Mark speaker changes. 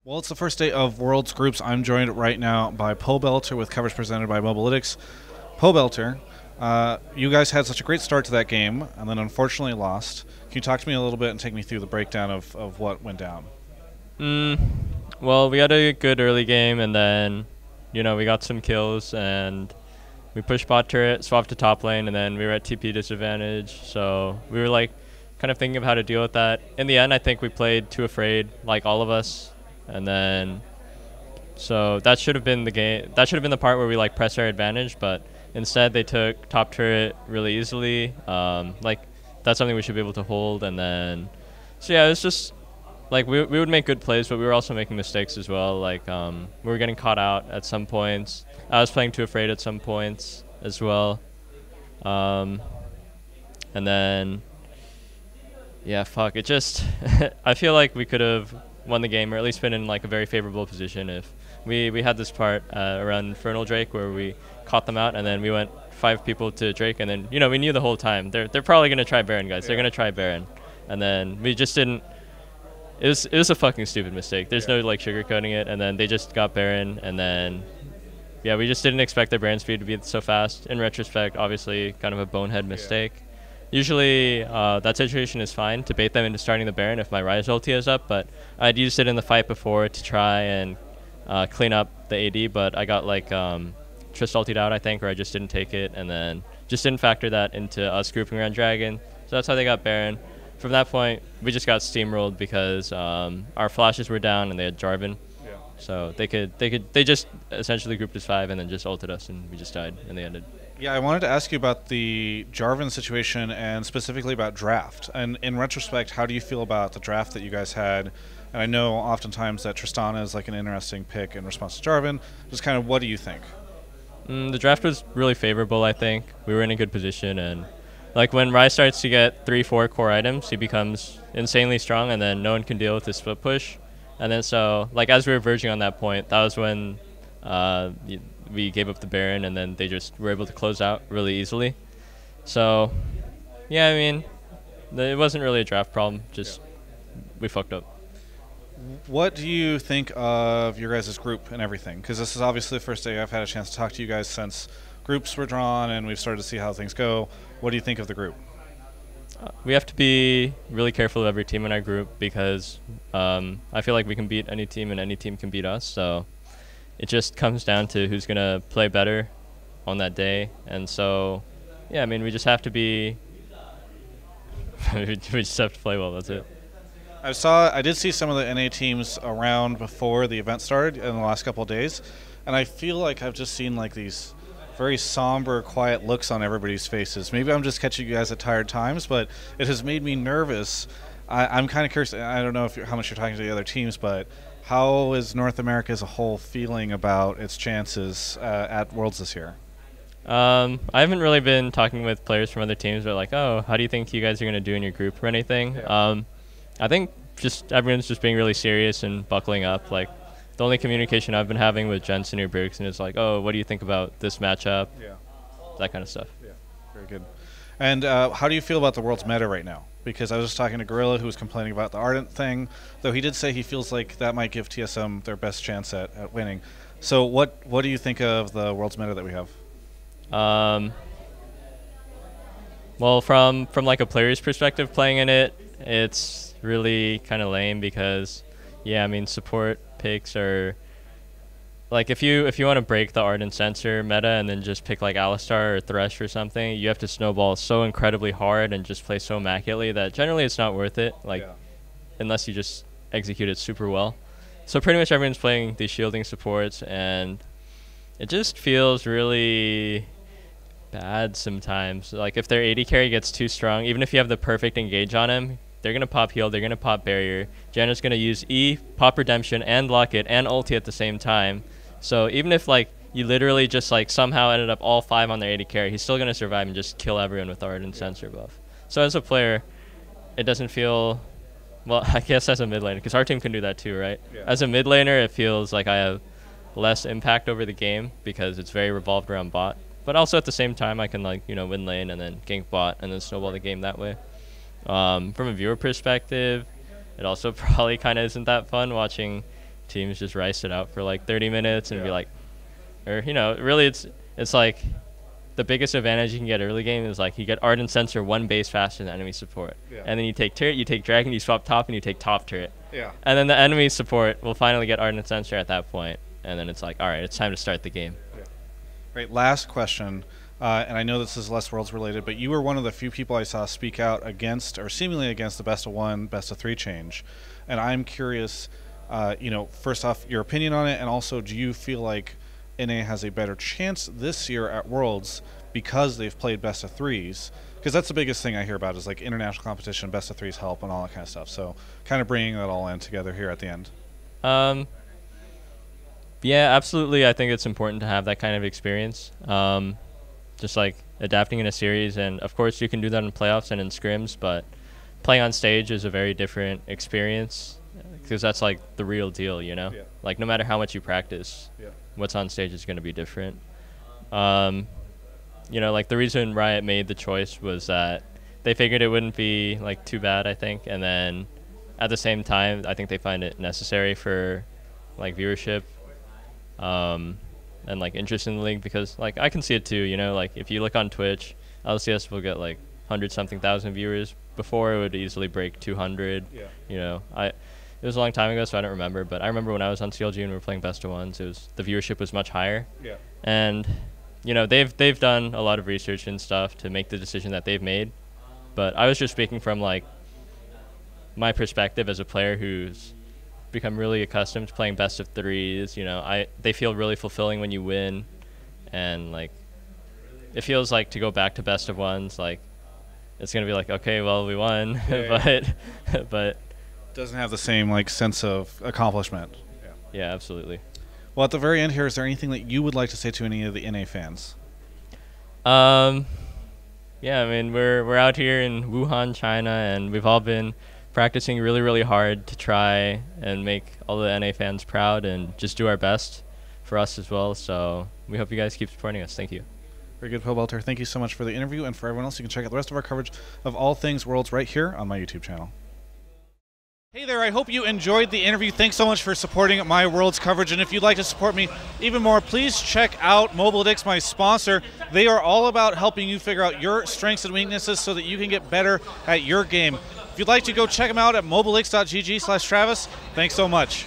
Speaker 1: Well, it's the first day of Worlds Groups. I'm joined right now by Pobelter with coverage presented by Mobalytics. Pobelter, you guys had such a great start to that game and then unfortunately lost. Can you talk to me a little bit and take me through the breakdown of what went down?
Speaker 2: Mm, well, we had a good early game, and then, we got some kills, and we pushed bot turret, swapped to top lane, and then we were at TP disadvantage. So we were like kind of thinking of how to deal with that. In the end, I think we played too afraid, like all of us, and then so that should have been the game. That should have been the part where we like pressed our advantage, but instead they took top turret really easily. Like that's something we should be able to hold, and then so yeah, it was just like we would make good plays, but we were also making mistakes as well. Like we were getting caught out at some points. I was playing too afraid at some points as well. Um, and then yeah, fuck. It just I feel like we could have won the game, or at least been in like a very favorable position if we had this part around Infernal Drake where we caught them out, and then we went 5 people to Drake, and then we knew the whole time they're probably gonna try Baron, guys. They're gonna try Baron, and then we just didn't. It was a fucking stupid mistake. There's no like sugarcoating it, and then they just got Baron, and then yeah, we just didn't expect their Baron speed to be so fast. In retrospect, obviously, kind of a bonehead mistake. Usually, that situation is fine to bait them into starting the Baron if my Rise ulti is up, but I'd used it in the fight before to try and clean up the AD, but I got like Trist ultied out, I think, or I just didn't take it, and then just didn't factor that into us grouping around Dragon. So that's how they got Baron. From that point, we just got steamrolled because our flashes were down and they had Jarvan.
Speaker 1: Yeah.
Speaker 2: So they just essentially grouped as 5 and then just ulted us, and we just died and they ended.
Speaker 1: Yeah, I wanted to ask you about the Jarvan situation and specifically about draft. And in retrospect, how do you feel about the draft that you guys had? And I know oftentimes that Tristana is like an interesting pick in response to Jarvan. Just kind of what do you think?
Speaker 2: The draft was really favorable, I think. We were in a good position, and like when Rise starts to get 3-4 core items, he becomes insanely strong, and then no one can deal with his split push. And then so like as we were verging on that point, that was when we gave up the Baron, and then they just were able to close out really easily. So yeah, I mean, it wasn't really a draft problem, just we fucked up.
Speaker 1: What do you think of your guys' group and everything? Because this is obviously the first day I've had a chance to talk to you guys since groups were drawn and we've started to see how things go. What do you think of the group?
Speaker 2: We have to be really careful of every team in our group because I feel like we can beat any team and any team can beat us. So it just comes down to who's going to play better on that day. And so, yeah, I mean, we just have to be we just have to play well. That's it.
Speaker 1: I did see some of the NA teams around before the event started in the last couple of days, and I feel like I've just seen like these very somber, quiet looks on everybody's faces. Maybe I'm just catching you guys at tired times, but it has made me nervous. I'm kind of curious. I don't know how much you're talking to the other teams, but how is North America as a whole feeling about its chances at Worlds this year?
Speaker 2: I haven't really been talking with players from other teams, but like, oh, how do you think you guys are going to do in your group or anything?
Speaker 1: Yeah.
Speaker 2: I think just everyone's just being really serious and buckling up. Like, the only communication I've been having with Jensen or Bergson is like, oh, what do you think about this matchup?
Speaker 1: Yeah.
Speaker 2: That kind of stuff.
Speaker 1: Yeah. Very good. And how do you feel about the world's meta right now? Because I was just talking to Gorilla, who was complaining about the Ardent thing, though he did say he feels like that might give TSM their best chance at winning. So what do you think of the world's meta that we have?
Speaker 2: Well, from like a player's perspective playing in it, it's really kind of lame because, yeah, I mean, support picks are like if you want to break the Ardent sensor meta and then just pick like Alistar or Thresh or something, you have to snowball so incredibly hard and just play so immaculately that generally it's not worth it. Like, unless you just execute it super well. So pretty much everyone's playing these shielding supports, and it just feels really bad sometimes. Like if their AD carry gets too strong, even if you have the perfect engage on him, they're going to pop heal, they're going to pop barrier. Janna's going to use E, pop redemption, and lock it, and ulti at the same time. So even if like you literally just like somehow ended up all 5 on their AD carry, he's still going to survive and just kill everyone with Ardent Sensor buff. So as a player, it doesn't feel, well, I guess as a mid laner, because our team can do that too, right? Yeah. As a mid laner, it feels like I have less impact over the game because it's very revolved around bot. But also at the same time, I can like, win lane and then gank bot and then snowball the game that way. From a viewer perspective, it also probably kind of isn't that fun watching teams just rice it out for like 30 minutes and be like, or really it's like the biggest advantage you can get early game is like you get Ardent Sensor one base faster than enemy support, and then you take turret, you take dragon, you swap top, and you take top turret, and then the enemy support will finally get Ardent Sensor at that point, and then it's like, all right, it's time to start the game.
Speaker 1: Great. Last question. And I know this is less Worlds related, but you were one of the few people I saw speak out against, or seemingly against, the best of 1, best of 3 change. And I'm curious, first off, your opinion on it, and also, do you feel like NA has a better chance this year at Worlds because they've played best of 3s? Because that's the biggest thing I hear about is like international competition, best of 3s help, and all that kind of stuff. So kind of bringing that all in together here at the end.
Speaker 2: Yeah, absolutely. I think it's important to have that kind of experience. Just like adapting in a series, and of course you can do that in playoffs and in scrims, but playing on stage is a very different experience because that's like the real deal, Like no matter how much you practice, what's on stage is going to be different. Like the reason Riot made the choice was that they figured it wouldn't be like too bad, I think, and then at the same time I think they find it necessary for like viewership and like interest in the league, because like I can see it too, like if you look on Twitch, LCS will get like 100-something thousand viewers. Before it would easily break 200. It was a long time ago, so I don't remember, but I remember when I was on CLG and we were playing best of 1s, the viewership was much higher. And they've done a lot of research and stuff to make the decision that they've made, but I was just speaking from like my perspective as a player who's become really accustomed to playing best of 3s. They feel really fulfilling when you win, and like it feels like to go back to best of 1s, like it's gonna be like, okay, well, we won, but
Speaker 1: doesn't have the same like sense of accomplishment.
Speaker 2: Yeah, absolutely.
Speaker 1: Well, at the very end here, is there anything that you would like to say to any of the NA fans?
Speaker 2: Yeah, I mean, we're out here in Wuhan, China, and we've all been practicing really, really hard to try and make all the NA fans proud and just do our best for us as well. So we hope you guys keep supporting us. Thank you.
Speaker 1: Very good, Pobelter. Thank you so much for the interview, and for everyone else, you can check out the rest of our coverage of all things Worlds right here on my YouTube channel. Hey there, I hope you enjoyed the interview. Thanks so much for supporting my Worlds coverage, and if you'd like to support me even more, please check out Mobalytics, my sponsor. They are all about helping you figure out your strengths and weaknesses so that you can get better at your game. If you'd like to, go check them out at mobalytics.gg/Travis. Thanks so much.